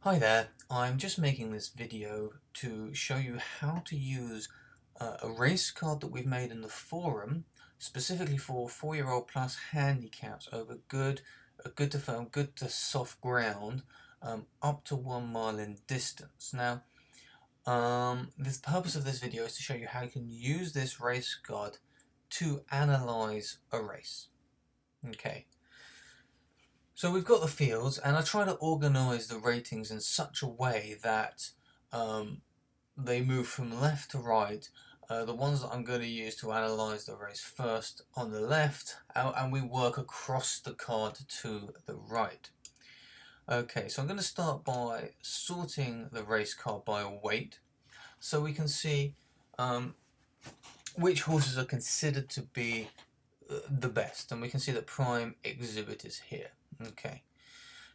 Hi there, I'm just making this video to show you how to use a race card that we've made in the forum, specifically for 4-year-old plus handicaps over good to firm, good to soft ground, up to 1 mile in distance. Now, the purpose of this video is to show you how you can use this race card to analyze a race. Okay. So we've got the fields, and I try to organise the ratings in such a way that they move from left to right. The ones that I'm going to use to analyse the race first on the left, and we work across the card to the right. Okay, so I'm going to start by sorting the race card by weight, so we can see which horses are considered to be the best, and we can see that Prime Exhibit is here. Okay,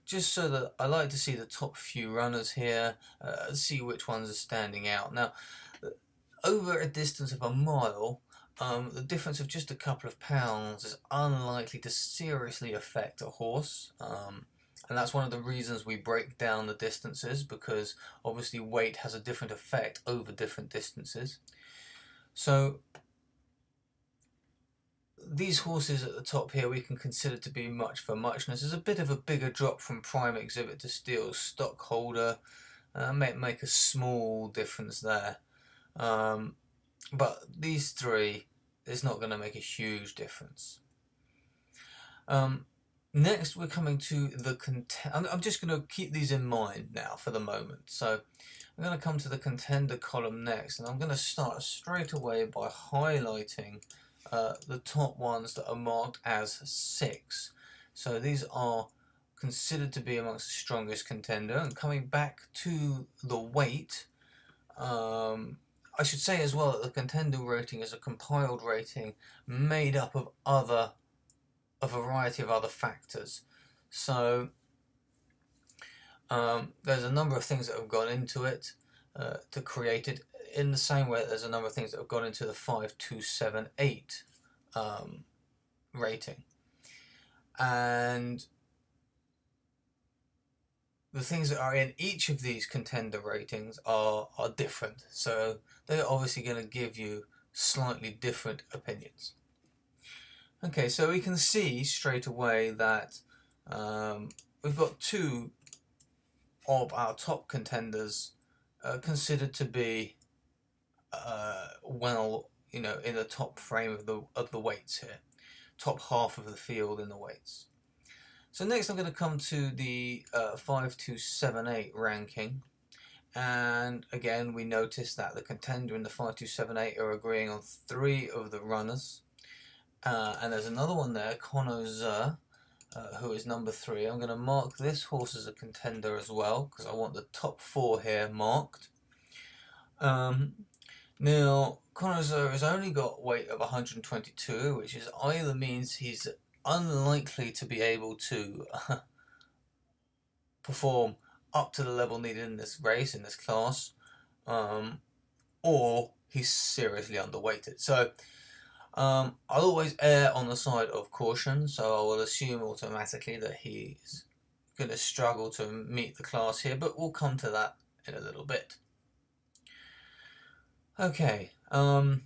just so that I like to see the top few runners here, see which ones are standing out. Now, over a distance of a mile, the difference of just a couple of pounds is unlikely to seriously affect a horse, and that's one of the reasons we break down the distances, because obviously weight has a different effect over different distances. So these horses at the top here we can consider to be much for muchness. There's a bit of a bigger drop from Prime Exhibit to Steel Stockholder. Make a small difference there. But these three is not going to make a huge difference. Next we're coming to the I'm just going to keep these in mind now for the moment. So I'm going to come to the contender column next, and I'm going to start straight away by highlighting the top ones that are marked as 6. So these are considered to be amongst the strongest contender. And coming back to the weight, I should say as well that the contender rating is a compiled rating made up of a variety of other factors. So there's a number of things that have gone into it to create it, in the same way that there's a number of things that have gone into the 5278 rating. And the things that are in each of these contender ratings are different. So they're obviously going to give you slightly different opinions. Okay, so we can see straight away that we've got 2 of our top contenders considered to be well, in the top frame of the weights here, top half of the field in the weights. So next I'm going to come to the 5278 ranking, and again we notice that the contender in the 5278 are agreeing on 3 of the runners, and there's another one there, Connoisseur, who is number 3. I'm going to mark this horse as a contender as well, because I want the top 4 here marked. Now, Connoisseur has only got weight of 122, which is either means he's unlikely to be able to perform up to the level needed in this race, in this class, or he's seriously underweighted. So I'll always err on the side of caution, so I will assume automatically that he's going to struggle to meet the class here, but we'll come to that in a little bit. Okay, now,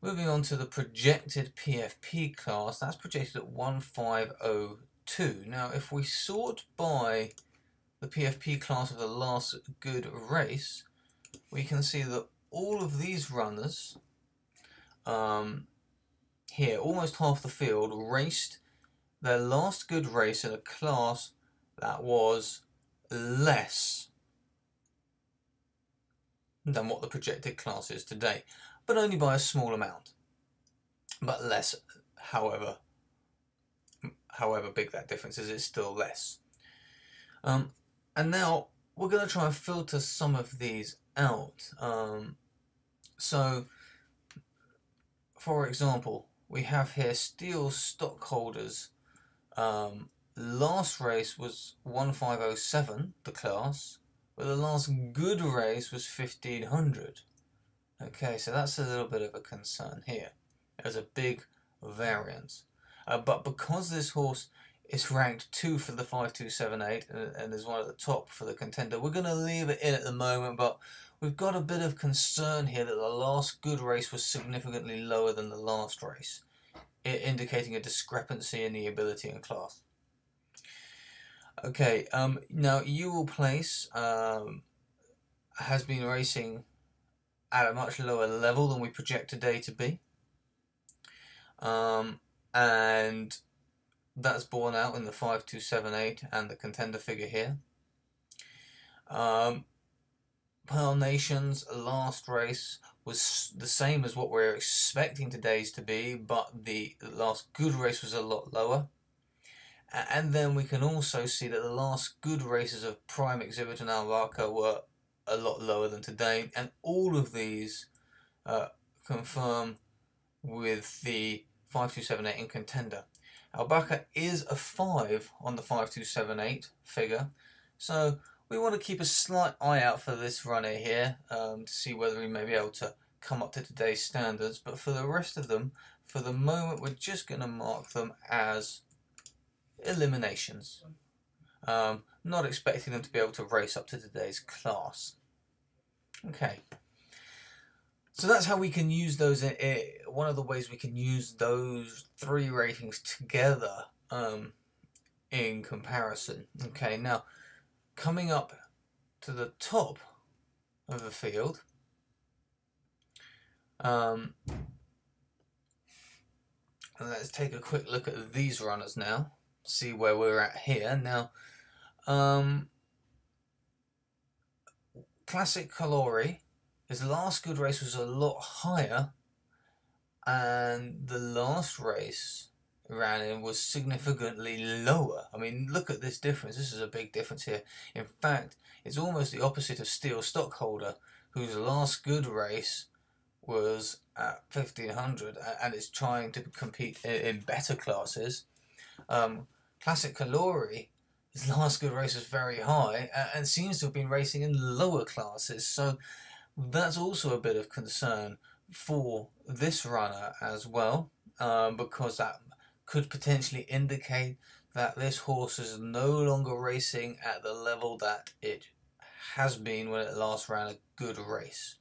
moving on to the projected PFP class, that's projected at 1502. Now, if we sort by the PFP class of the last good race, we can see that all of these runners here, almost half the field, raced their last good race in a class that was less than what the projected class is today, but only by a small amount, but less, however big that difference is, it's still less. And now we're going to try and filter some of these out. So for example, we have here Steel Stockholders. Last race was 1507, the class, but the last good race was 1500. Okay, so that's a little bit of a concern here. There's a big variance. But because this horse it's ranked 2 for the 5278 and is one at the top for the Contender. We're going to leave it in at the moment, but we've got a bit of concern here that the last good race was significantly lower than the last race, indicating a discrepancy in the ability and class. Okay, now Ural Place has been racing at a much lower level than we project today to be, and that's borne out in the 5278 and the Contender figure here. Pearl Nation's last race was the same as what we're expecting today's to be, but the last good race was a lot lower. And then we can also see that the last good races of Prime Exhibit and Albaca were a lot lower than today, and all of these confirm with the 5278 in Contender. Albaca is a 5 on the 5278 figure, so we want to keep a slight eye out for this runner here to see whether we may be able to come up to today's standards. But for the rest of them, for the moment, we're just going to mark them as eliminations. Not expecting them to be able to race up to today's class. Okay. So that's how we can use those. One of the ways we can use those 3 ratings together in comparison. Okay, now coming up to the top of the field, let's take a quick look at these runners now. See where we're at here now. Classic Calori, his last good race was a lot higher, and the last race ran in was significantly lower. I mean, look at this difference. This is a big difference here. In fact, it's almost the opposite of Steel Stockholder, whose last good race was at 1500 and is trying to compete in better classes. Classic Calori, his last good race was very high and seems to have been racing in lower classes, so that's also a bit of concern for this runner as well, because that could potentially indicate that this horse is no longer racing at the level that it has been when it last ran a good race.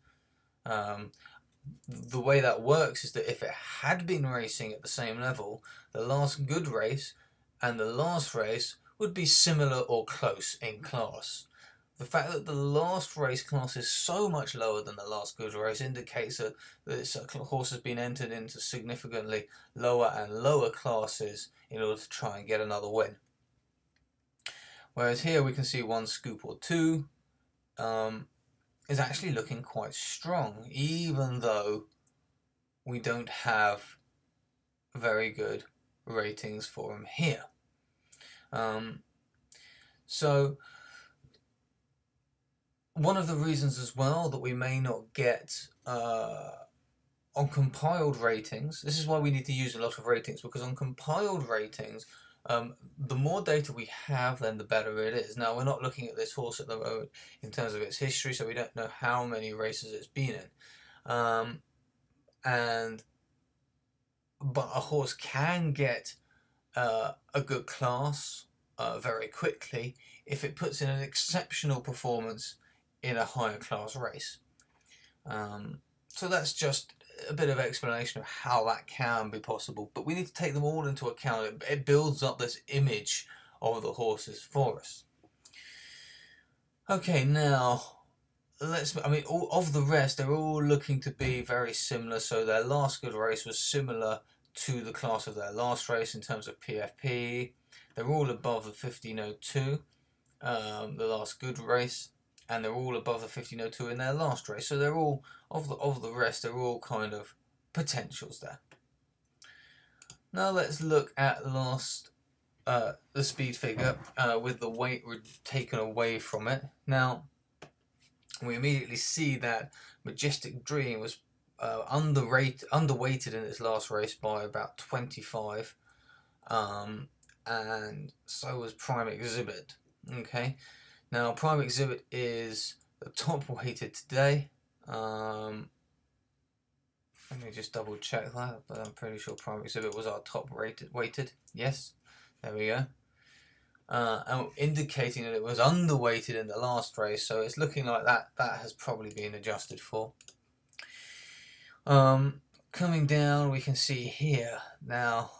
The way that works is that if it had been racing at the same level, the last good race and the last race would be similar or close in class. The fact that the last race class is so much lower than the last good race indicates that this horse has been entered into significantly lower and lower classes in order to try and get another win. Whereas here we can see one scoop or two is actually looking quite strong, even though we don't have very good ratings for him here. So one of the reasons as well that we may not get on compiled ratings, this is why we need to use a lot of ratings, because on compiled ratings, the more data we have, then the better it is. Now, we're not looking at this horse at the moment in terms of its history, so we don't know how many races it's been in. But a horse can get a good class very quickly if it puts in an exceptional performance in a higher class race. So that's just a bit of explanation of how that can be possible, but we need to take them all into account. It builds up this image of the horses for us. Okay, now all of the rest, they're all looking to be very similar. So their last good race was similar to the class of their last race in terms of PFP. They're all above the 1502, the last good race, and they're all above the 1502 in their last race. So they're all of the rest. They're all kind of potentials there. Now let's look at the speed figure with the weight taken away from it. Now we immediately see that Majestic Dream was underweighted in its last race by about 25, and so was Prime Exhibit. Okay, now Prime Exhibit is the top weighted today. Let me just double check that, but I'm pretty sure Prime Exhibit was our top weighted. Yes, there we go. and indicating that it was underweighted in the last race, so it's looking like that has probably been adjusted for. Coming down, we can see here now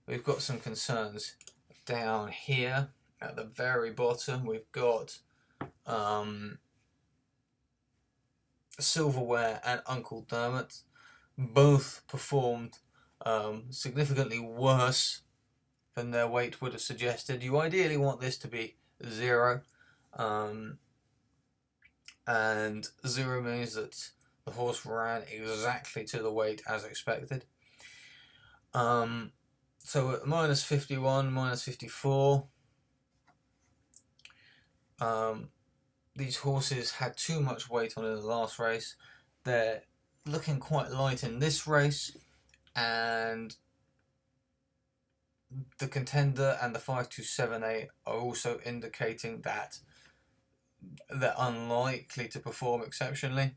we've got some concerns. Down here at the very bottom, we've got Silverware and Uncle Dermot. Both performed significantly worse than their weight would have suggested. You ideally want this to be 0, and 0 means that the horse ran exactly to the weight as expected. So at minus 51, minus 54, these horses had too much weight on in the last race. They're looking quite light in this race, and the Contender and the 5278 are also indicating that they're unlikely to perform exceptionally.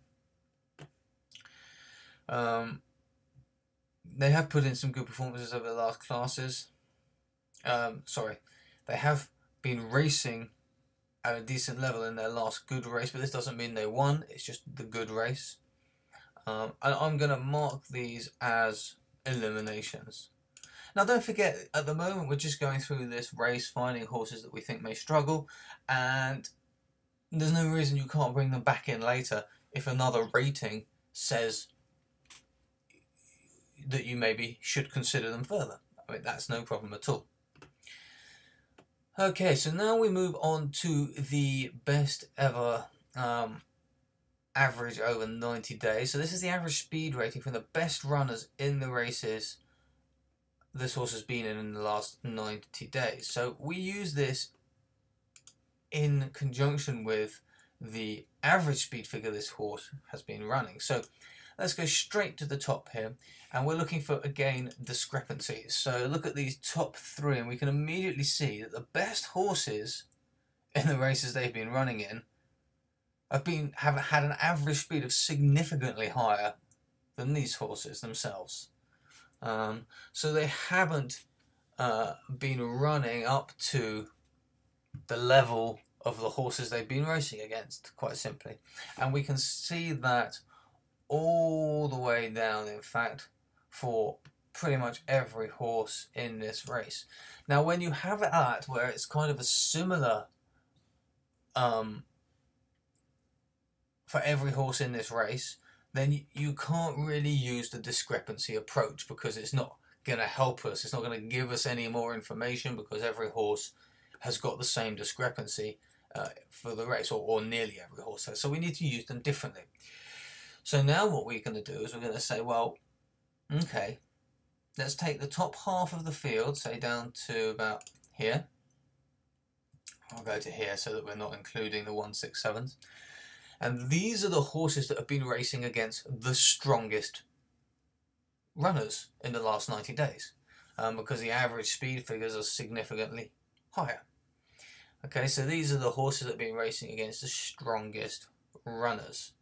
They have put in some good performances over the last classes. They have been racing at a decent level in their last good race, but this doesn't mean they won, it's just the good race. And I'm going to mark these as eliminations. Now don't forget, at the moment we're just going through this race, finding horses that we think may struggle, and there's no reason you can't bring them back in later if another rating says that you maybe should consider them further. I mean, that's no problem at all. Okay, so now we move on to the best ever average over 90 days. So this is the average speed rating from the best runners in the races this horse has been in the last 90 days. So we use this in conjunction with the average speed figure this horse has been running. So let's go straight to the top here, and we're looking for, again, discrepancies. So look at these top 3, and we can immediately see that the best horses in the races they've been running in have had an average speed of significantly higher than these horses themselves. So they haven't been running up to the level of the horses they've been racing against, quite simply. And we can see that all the way down, in fact, for pretty much every horse in this race. Now, when you have it at where it's kind of a similar for every horse in this race, then you can't really use the discrepancy approach, because it's not going to help us. It's not going to give us any more information, because every horse has got the same discrepancy for the race, or nearly every horse has. So we need to use them differently. So now what we're going to do is we're going to say, well, okay, let's take the top half of the field, say down to about here. I'll go to here so that we're not including the 167s. And these are the horses that have been racing against the strongest runners in the last 90 days, because the average speed figures are significantly higher. Okay, so these are the horses that have been racing against the strongest runners.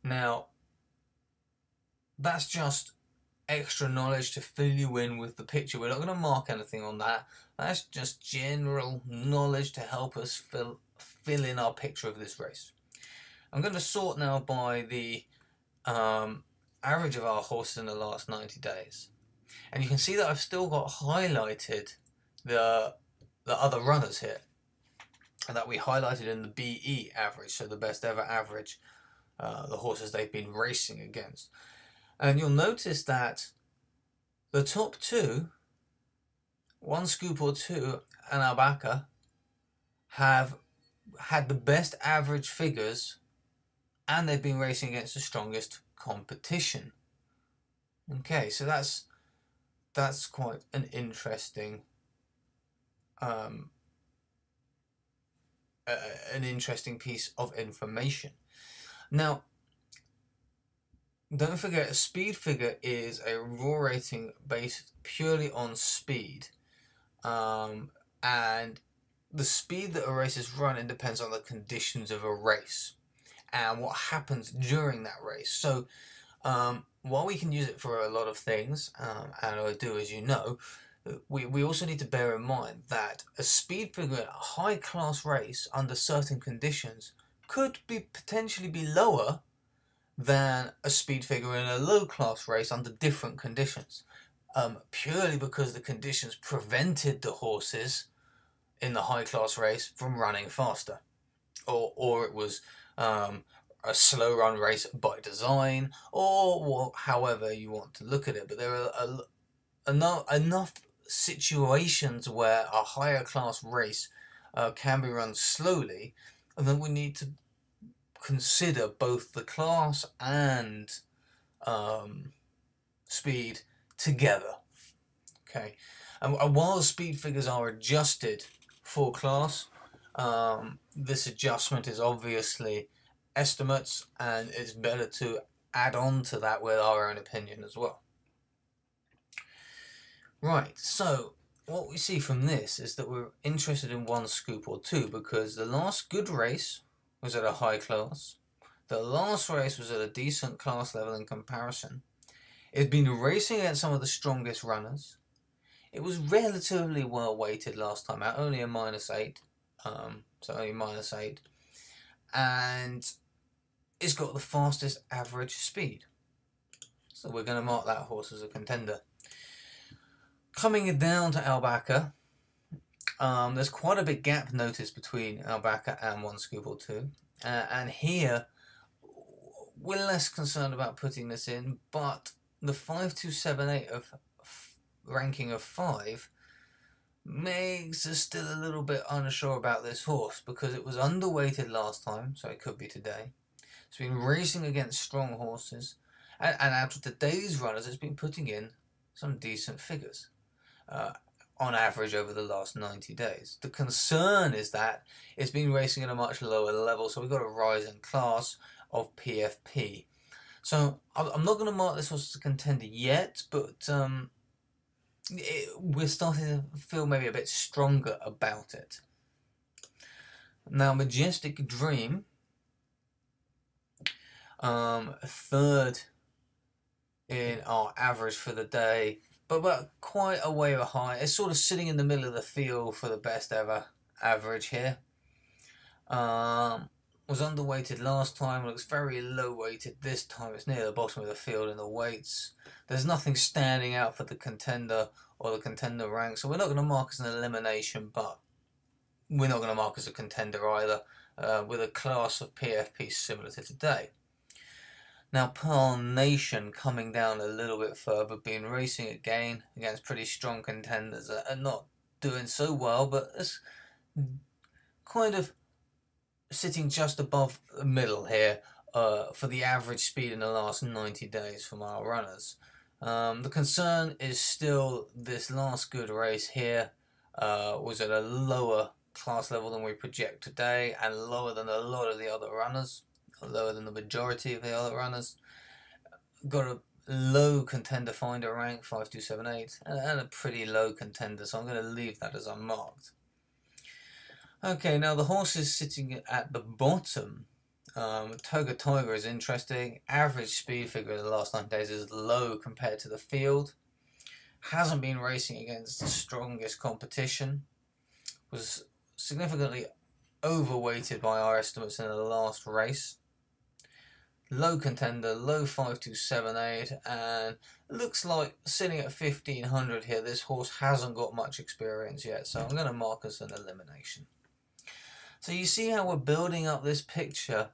Now, that's just extra knowledge to fill you in with the picture. We're not going to mark anything on that. That's just general knowledge to help us fill in our picture of this race. I'm going to sort now by the average of our horses in the last 90 days. And you can see that I've still got highlighted the other runners here, and that we highlighted in the BE average, so the best ever average, the horses they've been racing against. And you'll notice that the top 2, One Scoop or Two and Albaca, have had the best average figures, and they've been racing against the strongest competition. Okay, so that's quite an interesting piece of information. Now, don't forget, a speed figure is a raw rating based purely on speed, and the speed that a race is running depends on the conditions of a race and what happens during that race. So while we can use it for a lot of things, and I do, as you know, we also need to bear in mind that a speed figure in a high class race under certain conditions could potentially be lower than a speed figure in a low class race under different conditions, purely because the conditions prevented the horses in the high class race from running faster, or it was a slow run race by design, or however you want to look at it. But there are enough situations where a higher class race can be run slowly, and then we need to consider both the class and speed together. Okay, and while the speed figures are adjusted for class, this adjustment is obviously estimates, and it's better to add on to that with our own opinion as well. Right, so what we see from this is that we're interested in one scoop or two, because the last good race was at a high class. The last race was at a decent class level in comparison. It's been racing against some of the strongest runners. It was relatively well weighted last time out, only a -8, so only -8. And it's got the fastest average speed. So we're going to mark that horse as a contender. Coming down to Albaca, there's quite a big gap noticed between Albaca and one scoop or two. And here, we're less concerned about putting this in, but the 5278 of ranking of 5 makes us still a little bit unsure about this horse, because it was underweighted last time, so it could be today. It's been racing against strong horses, and out of today's runners, it's been putting in some decent figures on average over the last 90 days. The concern is that it's been racing at a much lower level, so we've got a rise in class of PFP. So I'm not going to mark this horse as a contender yet, but we're starting to feel maybe a bit stronger about it. Now, Majestic Dream, third in our average for the day, but quite a way behind. It's sort of sitting in the middle of the field for the best ever average here. Was underweighted last time, looks very low weighted this time. It's near the bottom of the field in the weights. There's nothing standing out for the contender or the contender rank, so we're not going to mark as an elimination, but we're not going to mark as a contender either, with a class of PFP similar to today. Now, Pearl Nation coming down a little bit further, been racing again against pretty strong contenders and not doing so well, but it's kind of sitting just above the middle here for the average speed in the last 90 days from our runners. The concern is still this last good race here was at a lower class level than we project today, and lower than a lot of the other runners, lower than the majority of the other runners. Got a low contender finder rank, 5278, and a pretty low contender, so I'm going to leave that as unmarked. Okay, now the horse is sitting at the bottom. Toga Tiger is interesting. Average speed figure in the last 9 days is low compared to the field. Hasn't been racing against the strongest competition. Was significantly overweighted by our estimates in the last race. Low contender, low 5278, and looks like sitting at 1500 here. This horse hasn't got much experience yet, so I'm going to mark as an elimination. So you see how we're building up this picture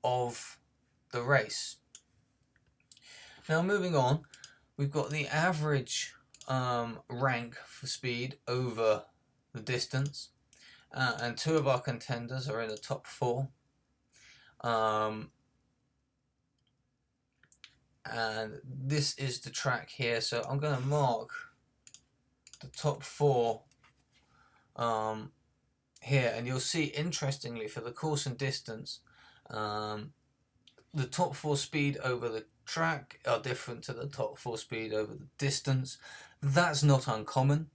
of the race. Now moving on, we've got the average rank for speed over the distance, and 2 of our contenders are in the top 4. And this is the track here, so I'm going to mark the top 4 here, and you'll see, interestingly, for the course and distance, the top 4 speed over the track are different to the top 4 speed over the distance. That's not uncommon.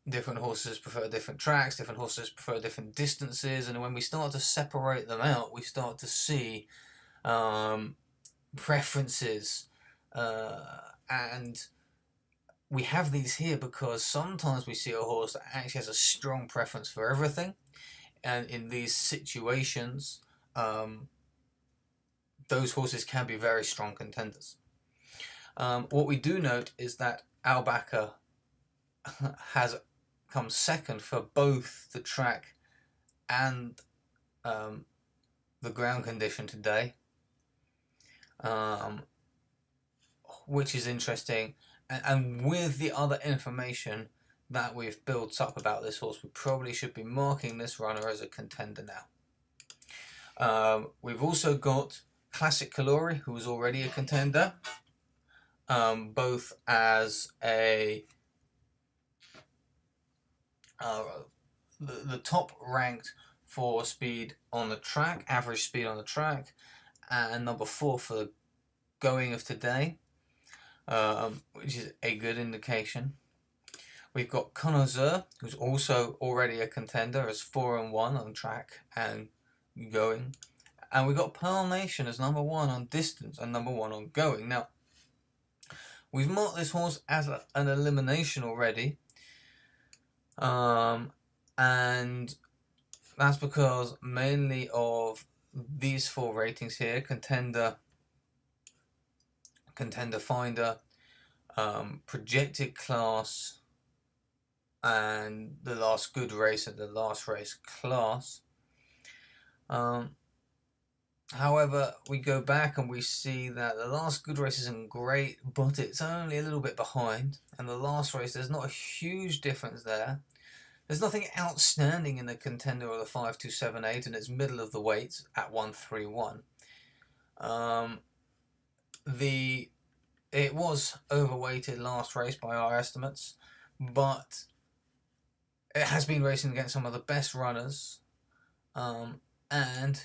Different horses prefer different tracks, different horses prefer different distances, and when we start to separate them out, we start to see preferences and we have these here because sometimes we see a horse that actually has a strong preference for everything, and in these situations, those horses can be very strong contenders. What we do note is that Albaca has come second for both the track and the ground condition today, which is interesting. And with the other information that we've built up about this horse, we probably should be marking this runner as a contender now. We've also got Classic Calori, who was already a contender, both as a the top ranked for speed on the track, average speed on the track, and number 4 for the going of today, which is a good indication. We've got Connoisseur, who's also already a contender, as 4 and 1 on track and going. And we've got Pearl Nation as number 1 on distance and number 1 on going. Now, we've marked this horse as an elimination already. And that's because mainly of these 4 ratings here: Contender, Contender Finder, Projected Class, and the Last Good Race and the Last Race Class. However, we go back and we see that the Last Good Race isn't great, but it's only a little bit behind, and the Last Race, there's not a huge difference there. There's nothing outstanding in the Contender or the 5278, and it's middle of the weight at 131. It was overweighted last race by our estimates, but it has been racing against some of the best runners, and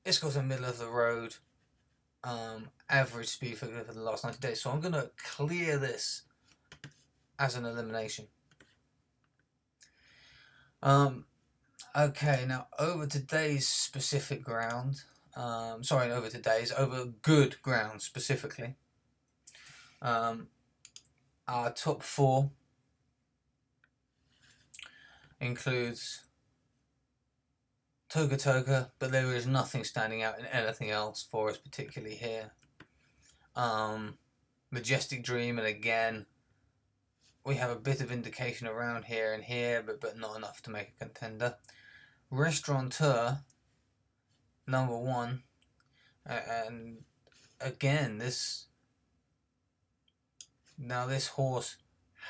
it's got a middle of the road average speed figure for the last 90 days. So I'm going to clear this as an elimination. Okay, now over today's specific ground, over good ground specifically. Our top 4 includes Toga Toga, but there is nothing standing out in anything else for us particularly here. Majestic Dream, and again, we have a bit of indication around here and here, but not enough to make a contender. Restaurateur, number 1, and again, this horse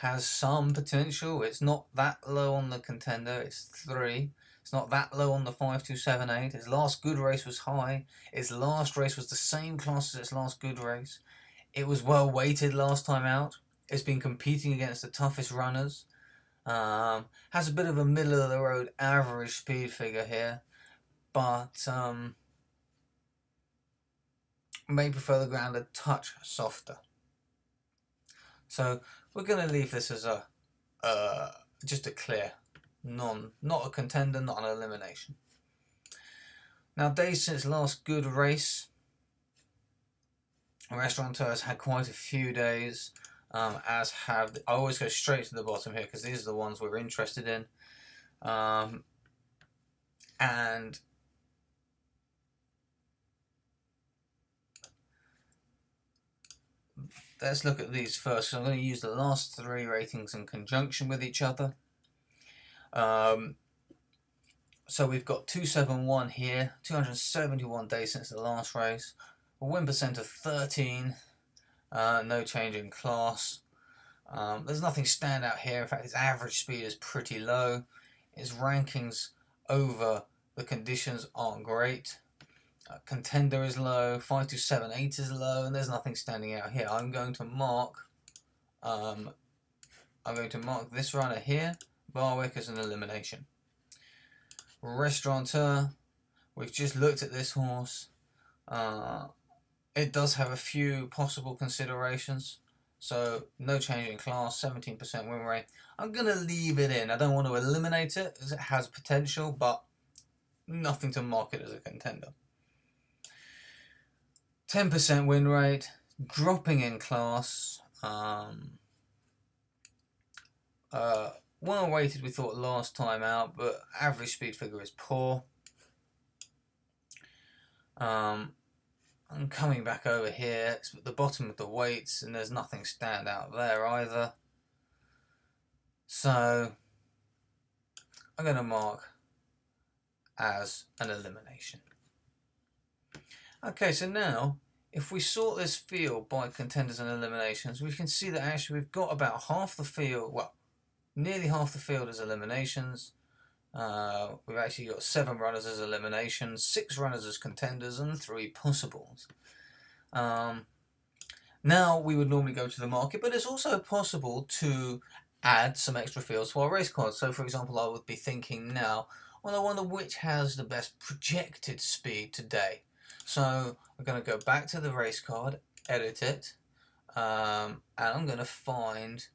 has some potential. It's not that low on the contender, it's 3. It's not that low on the 5278. Its last good race was high. Its last race was the same class as its last good race. It was well weighted last time out. It's been competing against the toughest runners. Has a bit of a middle of the road average speed figure here, but may prefer the ground a touch softer. So we're going to leave this as just a clear, not a contender, not an elimination. Now, days since last good race, Restaurateur has had quite a few days. I always go straight to the bottom here because these are the ones we're interested in. And let's look at these first. So I'm going to use the last 3 ratings in conjunction with each other. So we've got 271 here, 271 days since the last race, a win percent of 13. No change in class. There's nothing stand out here. In fact, its average speed is pretty low. Its rankings over the conditions aren't great. Contender is low. 5278 is low, and there's nothing standing out here. I'm going to mark this runner here, Barwick, as an elimination. Restaurateur, we've just looked at this horse. It does have a few possible considerations, so no change in class, 17% win rate. I'm going to leave it in. I don't want to eliminate it, as it has potential, but nothing to mark it as a contender. 10% win rate, dropping in class, well weighted, we thought last time out, but average speed figure is poor. I'm coming back over here, it's at the bottom of the weights, and there's nothing stand out there either. So I'm going to mark as an elimination. Okay, so now if we sort this field by contenders and eliminations, we can see that actually we've got about half the field, well, nearly half the field as eliminations. We've actually got 7 runners as eliminations, 6 runners as contenders, and 3 possibles. Now we would normally go to the market, but it's also possible to add some extra fields to our race cards. So for example, I would be thinking now, well, I wonder which has the best projected speed today. So I'm going to go back to the race card, edit it, and I'm going to find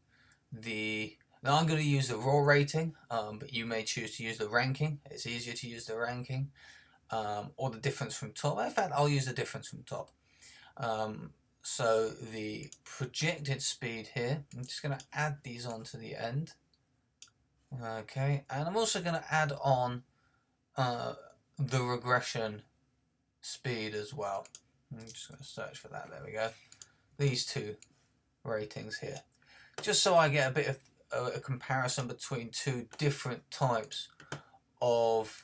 the... Now I'm going to use the raw rating, but you may choose to use the ranking. It's easier to use the ranking, or the difference from top. In fact, I'll use the difference from top. So the projected speed here, I'm just going to add these on to the end. Okay, and I'm also going to add on the regression speed as well. I'm just going to search for that. There we go. These 2 ratings here, just so I get a bit of a comparison between 2 different types of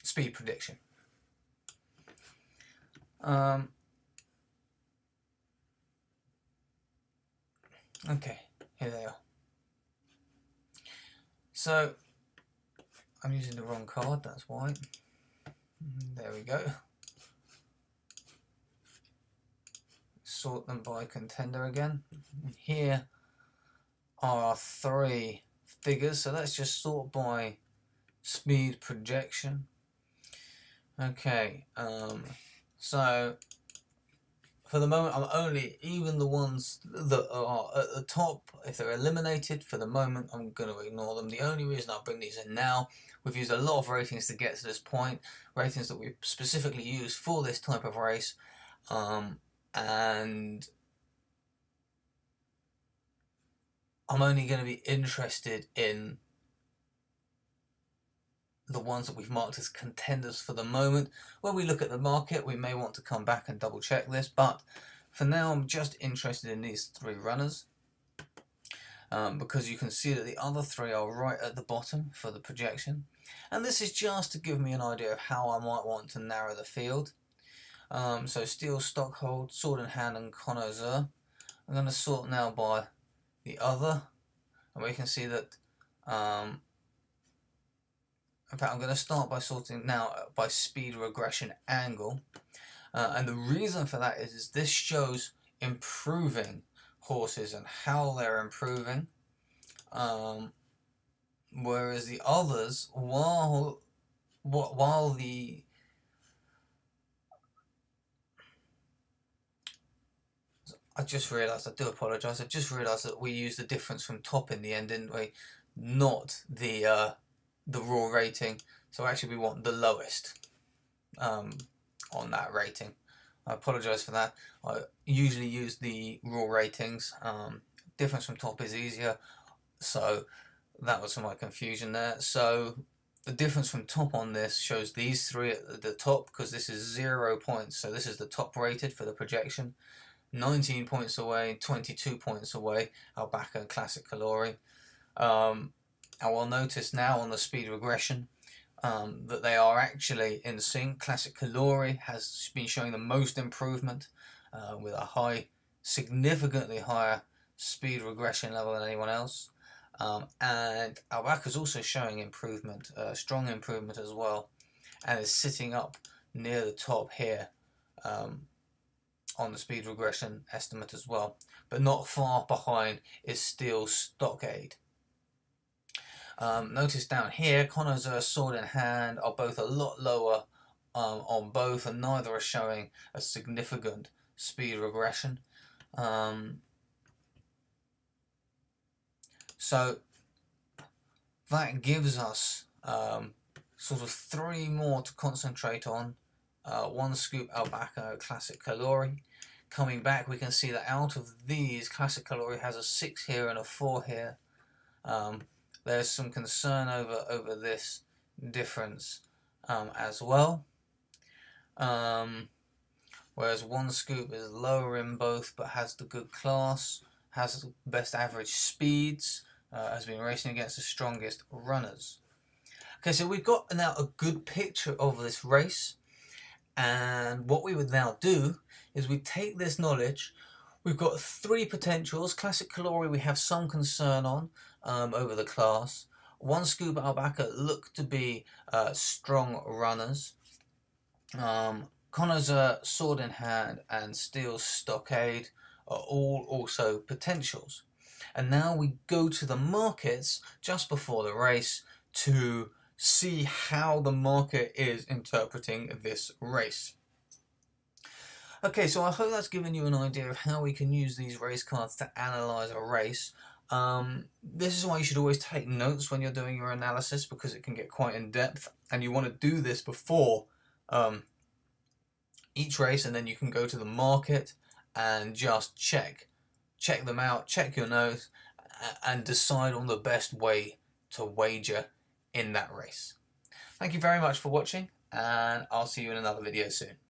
speed prediction. Okay, here they are. So I'm using the wrong card, that's why. There we go. Sort them by contender again. Here are our 3 figures, so let's just sort by speed projection. Okay, so for the moment I'm only, even the ones that are at the top, if they're eliminated, for the moment I'm going to ignore them. The only reason I bring these in now, we've used a lot of ratings to get to this point, ratings that we specifically use for this type of race, and I'm only going to be interested in the ones that we've marked as contenders for the moment. When we look at the market, we may want to come back and double check this, but for now I'm just interested in these 3 runners, because you can see that the other 3 are right at the bottom for the projection, and this is just to give me an idea of how I might want to narrow the field. So Steele, Stockhold, Sword in Hand, and Connoisseur. I'm going to sort now by the other, and we can see that in fact, I'm going to start by sorting now by speed regression angle, and the reason for that is this shows improving horses and how they're improving, whereas the others, while the I just realised, I do apologise, I just realised that we used the difference from top in the end, didn't we? Not the raw rating. So actually we want the lowest on that rating. I apologise for that. I usually use the raw ratings. Difference from top is easier, so that was my confusion there. So the difference from top on this shows these 3 at the top, because this is 0 points, so this is the top rated for the projection. 19 points away, 22 points away, Albaca and Classic Calori. I will notice now on the speed regression that they are actually in sync. Classic Calori has been showing the most improvement, with a significantly higher speed regression level than anyone else. And Albaca is also showing improvement, strong improvement as well, and is sitting up near the top here on the speed regression estimate as well, but not far behind is Steele, Stockade. Notice down here, Connoisseur, Sword in Hand are both a lot lower on both, and neither are showing a significant speed regression. So that gives us sort of 3 more to concentrate on. 1 Scoop Albaca, Classic Calori, coming back, we can see that out of these, Classic Calori has a 6 here and a 4 here. There's some concern over this difference as well. Whereas One Scoop is lower in both but has the good class, has the best average speeds, has been racing against the strongest runners. Okay, so we've got now a good picture of this race, and what we would now do is we take this knowledge. We've got 3 potentials. Classic Calori we have some concern on over the class. One Scoop, Albaca look to be strong runners. Connor's Sword in Hand and Steel Stockade are all also potentials. And now we go to the markets just before the race to see how the market is interpreting this race. Okay, so I hope that's given you an idea of how we can use these race cards to analyse a race. This is why you should always take notes when you're doing your analysis, because it can get quite in depth, and you want to do this before each race, and then you can go to the market and just check them out, check your notes, and decide on the best way to wager in that race. Thank you very much for watching, and I'll see you in another video soon.